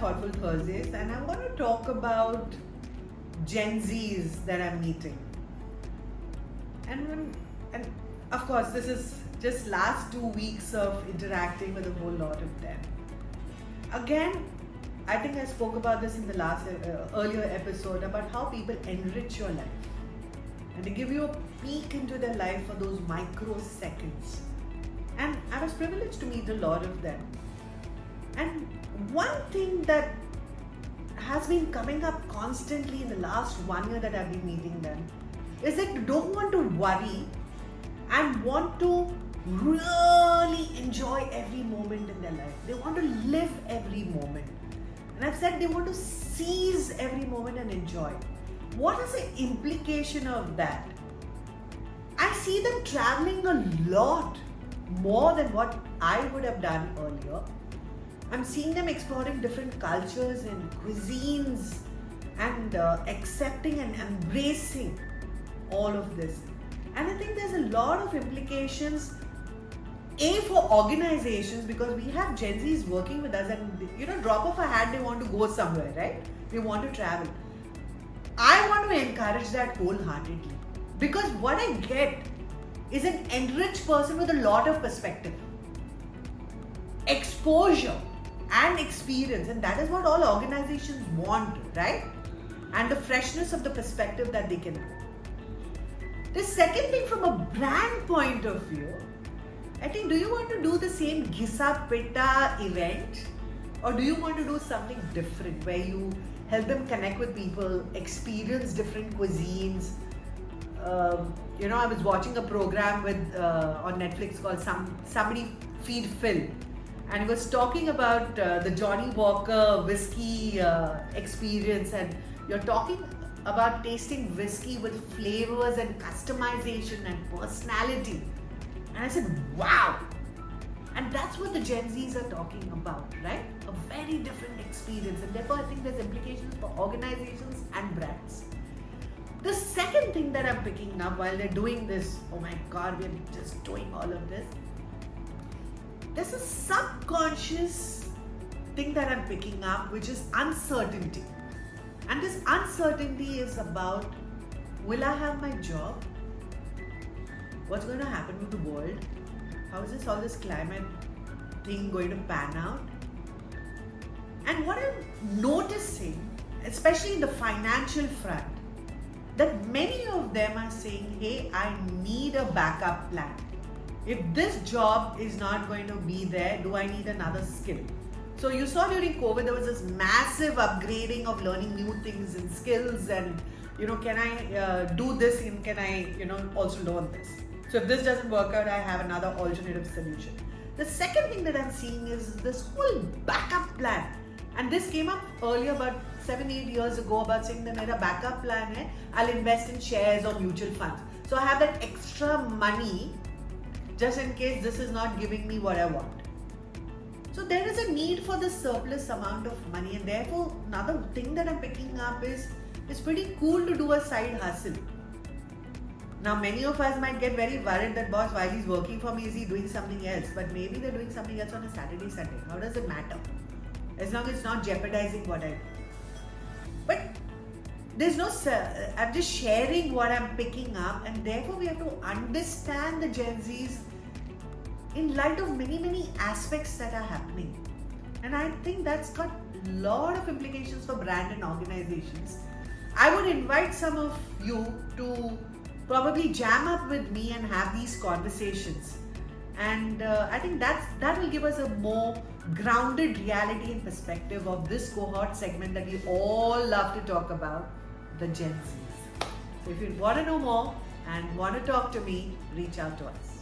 Thoughtful Thursdays, and I'm going to talk about Gen Zs that I'm meeting. And of course, this is just last 2 weeks of interacting with a whole lot of them. Again, I think I spoke about this in the last earlier episode about how people enrich your life, and they give you a peek into their life for those microseconds. And I was privileged to meet a lot of them. And one thing that has been coming up constantly in the last 1 year that I've been meeting them is that they don't want to worry and want to really enjoy every moment in their life. They want to live every moment. And I've said they want to seize every moment and enjoy. What is the implication of that? I see them traveling a lot more than what I would have done earlier. I'm seeing them exploring different cultures and cuisines and accepting and embracing all of this. And I think there's a lot of implications for organizations, because we have Gen Zs working with us and drop of a hat, they want to go somewhere, right? They want to travel. I want to encourage that wholeheartedly, because what I get is an enriched person with a lot of perspective, exposure and experience, and that is what all organizations want, right? And the freshness of the perspective that they can bring. The second thing, from a brand point of view, I think, do you want to do the same Ghisa Pitta event, or do you want to do something different where you help them connect with people, experience different cuisines? I was watching a program on Netflix called Somebody Feed Phil, and he was talking about the Johnny Walker whiskey experience, and you're talking about tasting whiskey with flavors and customization and personality. And I said, wow! And that's what the Gen Zs are talking about, right? A very different experience, and therefore I think there's implications for organizations and brands. The second thing that I'm picking up while they're doing this, oh my God, we're just doing all of this. There's a subconscious thing that I'm picking up, which is uncertainty. And this uncertainty is about, will I have my job? What's going to happen with the world? How is all this climate thing going to pan out? And what I'm noticing, especially in the financial front, that many of them are saying, hey, I need a backup plan. If this job is not going to be there, do I need another skill? So you saw during COVID, there was this massive upgrading of learning new things and skills, and can I do this and can I also learn this? So if this doesn't work out, I have another alternative solution. The second thing that I'm seeing is this whole backup plan. And this came up earlier, about 7-8 years ago, about saying that a backup plan hai, I'll invest in shares or mutual funds. So I have that extra money just in case this is not giving me what I want. So there is a need for this surplus amount of money, and therefore another thing that I'm picking up is it's pretty cool to do a side hustle. Now many of us might get very worried that, boss, while he's working for me, is he doing something else? But maybe they're doing something else on a Saturday, Sunday. How does it matter? As long as it's not jeopardizing what I do. But there's no, I'm just sharing what I'm picking up, and therefore we have to understand the Gen Zs in light of many, many aspects that are happening. And I think that's got a lot of implications for brand and organizations. I would invite some of you to probably jam up with me and have these conversations. And I think that will give us a more grounded reality and perspective of this cohort segment that we all love to talk about, the Gen Zs. So if you want to know more and want to talk to me, reach out to us.